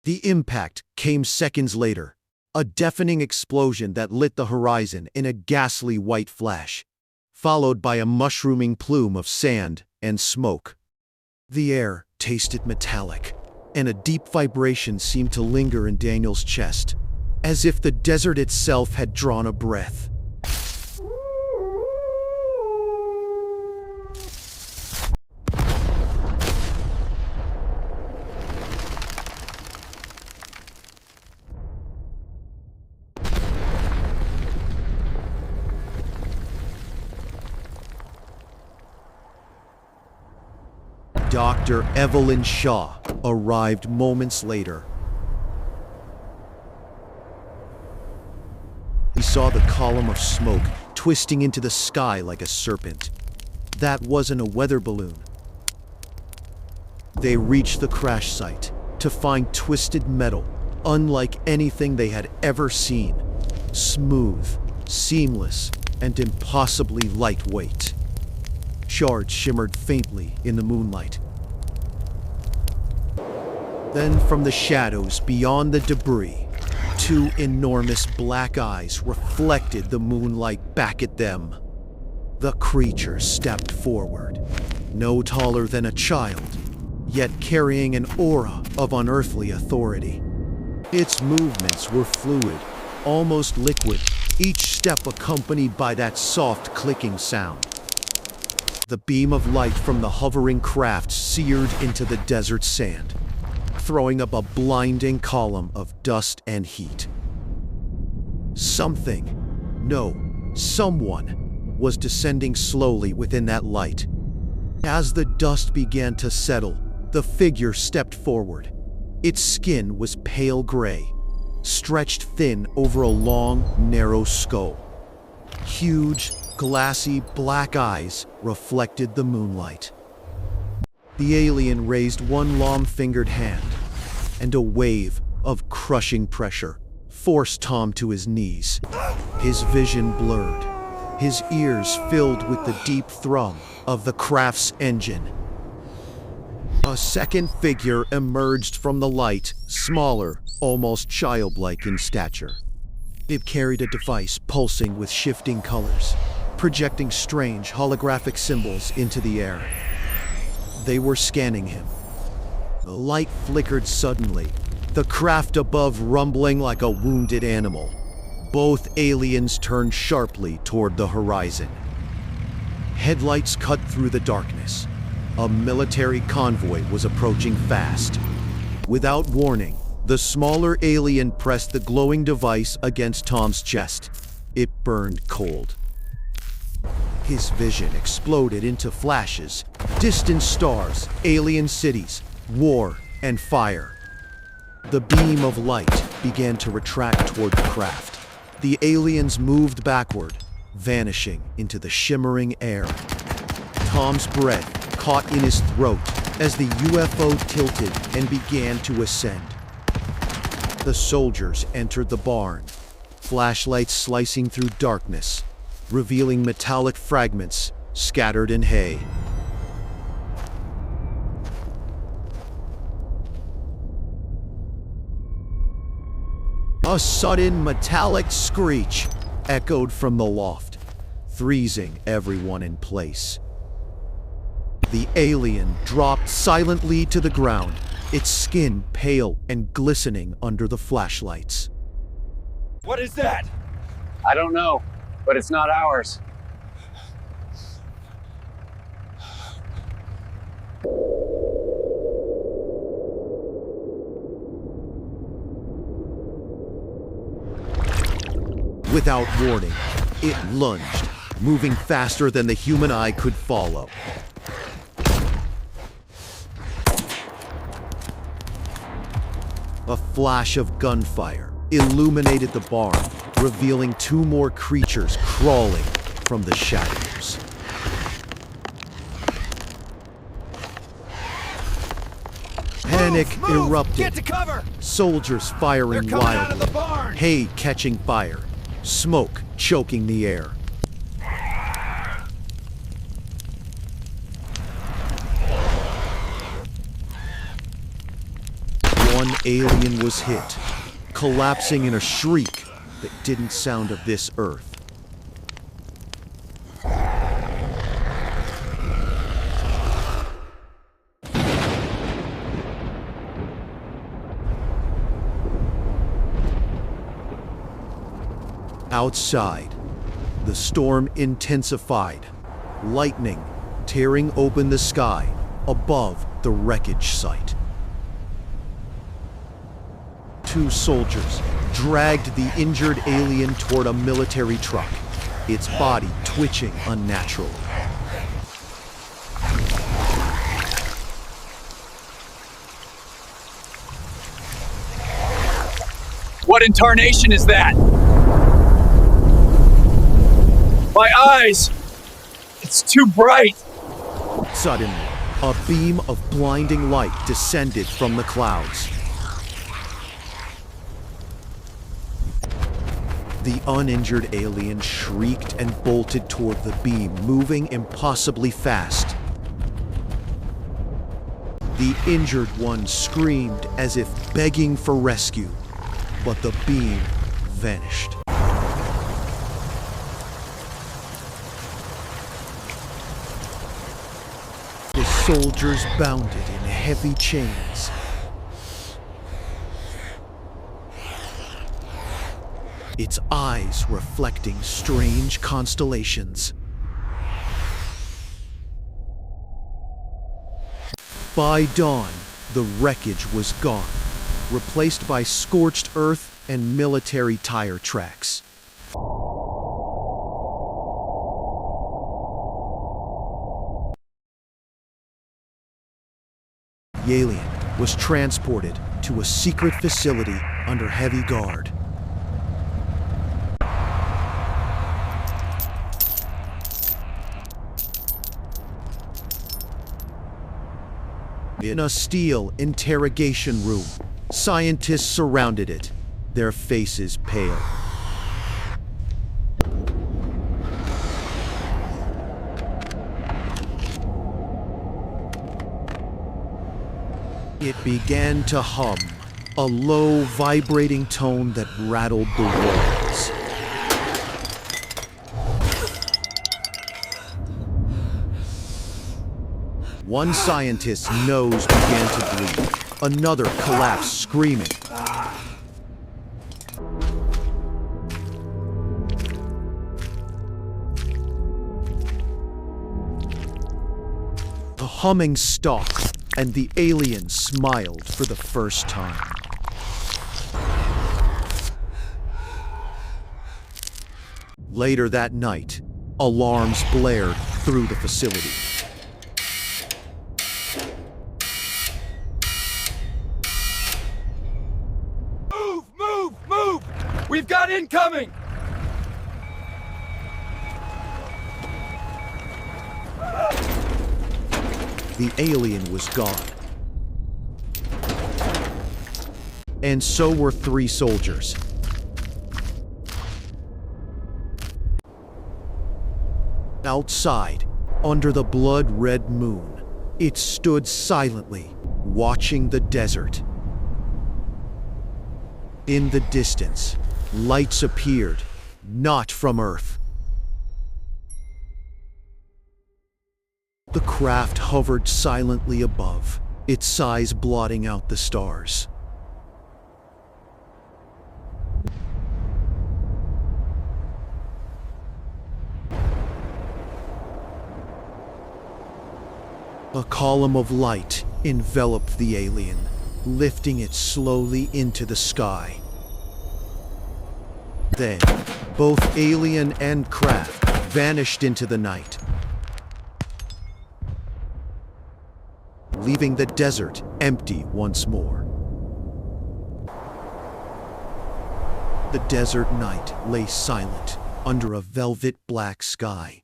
The impact came seconds later, a deafening explosion that lit the horizon in a ghastly white flash, followed by a mushrooming plume of sand and smoke. The air tasted metallic, and a deep vibration seemed to linger in Daniel's chest, as if the desert itself had drawn a breath. Dr. Evelyn Shaw arrived moments later. He saw the column of smoke twisting into the sky like a serpent. That wasn't a weather balloon. They reached the crash site to find twisted metal, unlike anything they had ever seen. Smooth, seamless, and impossibly lightweight. Shards shimmered faintly in the moonlight. Then from the shadows beyond the debris, two enormous black eyes reflected the moonlight back at them. The creature stepped forward, no taller than a child, yet carrying an aura of unearthly authority. Its movements were fluid, almost liquid, each step accompanied by that soft clicking sound. The beam of light from the hovering craft seared into the desert sand, throwing up a blinding column of dust and heat. Someone was descending slowly within that light. As the dust began to settle, the figure stepped forward. Its skin was pale gray, stretched thin over a long, narrow skull. Huge, glassy black eyes reflected the moonlight. The alien raised one long-fingered hand, and a wave of crushing pressure forced Tom to his knees. His vision blurred, his ears filled with the deep thrum of the craft's engine. A second figure emerged from the light, smaller, almost childlike in stature. It carried a device pulsing with shifting colors, projecting strange holographic symbols into the air. They were scanning him. The light flickered suddenly, the craft above rumbling like a wounded animal. Both aliens turned sharply toward the horizon. Headlights cut through the darkness. A military convoy was approaching fast. Without warning, the smaller alien pressed the glowing device against Tom's chest. It burned cold. His vision exploded into flashes, distant stars, alien cities, war, and fire. The beam of light began to retract toward the craft. The aliens moved backward, vanishing into the shimmering air. Tom's breath caught in his throat as the UFO tilted and began to ascend. The soldiers entered the barn, flashlights slicing through darkness, revealing metallic fragments scattered in hay. A sudden metallic screech echoed from the loft, freezing everyone in place. The alien dropped silently to the ground, its skin pale and glistening under the flashlights. What is that? I don't know, but it's not ours. Without warning, it lunged, moving faster than the human eye could follow. A flash of gunfire illuminated the barn, revealing two more creatures crawling from the shadows. Panic erupted. Get to cover! Soldiers firing They're coming out of wildly, the barn! hay catching fire, smoke choking the air. One alien was hit, collapsing in a shriek that didn't sound of this earth. Outside, the storm intensified, lightning tearing open the sky above the wreckage site. Two soldiers dragged the injured alien toward a military truck, its body twitching unnaturally. What in tarnation is that? My eyes! It's too bright! Suddenly, a beam of blinding light descended from the clouds. The uninjured alien shrieked and bolted toward the beam, moving impossibly fast. The injured one screamed as if begging for rescue, but the beam vanished. The soldiers bounded in heavy chains. Its eyes reflecting strange constellations. By dawn, the wreckage was gone, replaced by scorched earth and military tire tracks. The alien was transported to a secret facility under heavy guard. In a steel interrogation room, scientists surrounded it, their faces pale. It began to hum, a low, vibrating tone that rattled the walls. One scientist's nose began to bleed. Another collapsed, screaming. The humming stopped, and the alien smiled for the first time. Later that night, alarms blared through the facility. We've got incoming! The alien was gone. And so were 3 soldiers. Outside, under the blood-red moon, it stood silently, watching the desert. In the distance, lights appeared, not from Earth. The craft hovered silently above, its size blotting out the stars. A column of light enveloped the alien, lifting it slowly into the sky. Then, both alien and craft vanished into the night, leaving the desert empty once more. The desert night lay silent under a velvet black sky.